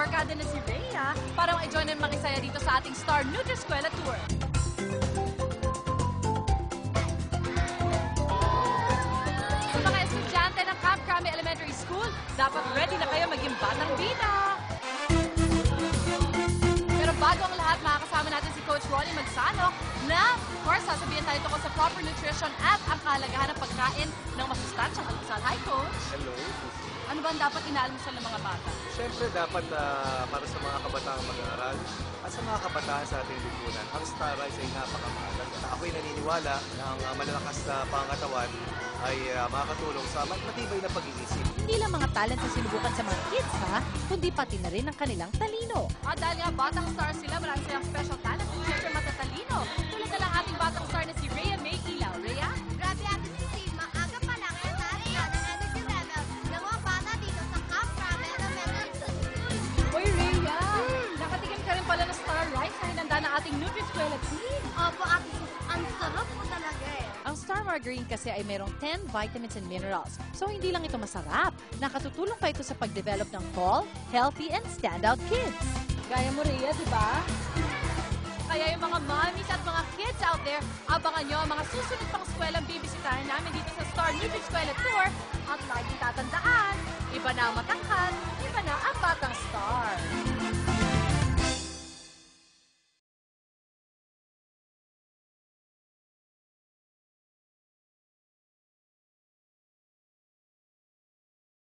barkada na si Rhea para ma-join and makisaya dito sa ating Star Nutri-Eskwela Tour. Sa mga estudyante ng Camp Crame Elementary School, dapat ready na kayo maging batang bida. Pero bago ang lahat, makakasama natin si Coach Ronnie Magsano na, of course, sasabihin tayo tungkol sa proper nutrition at ang kahalagahan ng pagkain ng masustansyang almusal. Hi, Coach! Hello. Ano ba ang dapat inaalmusal ng mga bata? Siyempre dapat para sa mga kabataang mag-aaral at sa mga kabataan sa ating lipunan, ang Star Rice ay napakamahalaga. Ako'y naniniwala na ang malalakas na pangatawan ay makakatulong sa matibay na pag-iisip. Hindi lang mga talent na sinubukan sa mga kids, ha? Kundi pati na rin ang kanilang talino. At dahil nga batang star sila, marami silang special talent at siyempre matatalino. Tulad na lang ating batang star na si Rhea May Ilaw. Rhea? Grabe Ate Susie, maaga pa lang ang taas na ng energy level ng mga bata dito sa Camp Crame Elementary School. Uy, Rhea! Nakatikim ka rin pala ng Star Rice na hinanda ng ating Nutri-Eskwela team. Opo Ate Susie, ang sarap po talaga eh. Ang Star Margarine kasi ay mayroong 10 vitamins and minerals. So hindi lang ito masarap. Nakatutulong pa ito sa pag-develop ng tall, healthy, and standout kids. Gaya mo, Rhea, di ba? Kaya yung mga mommies at mga kids out there, abangan nyo ang mga susunod pang skwelang bibisitahin namin dito sa Star Nutri-Eskwela Tour. At lagi tatandaan, iba na ang matangkad, iba na ang batang star.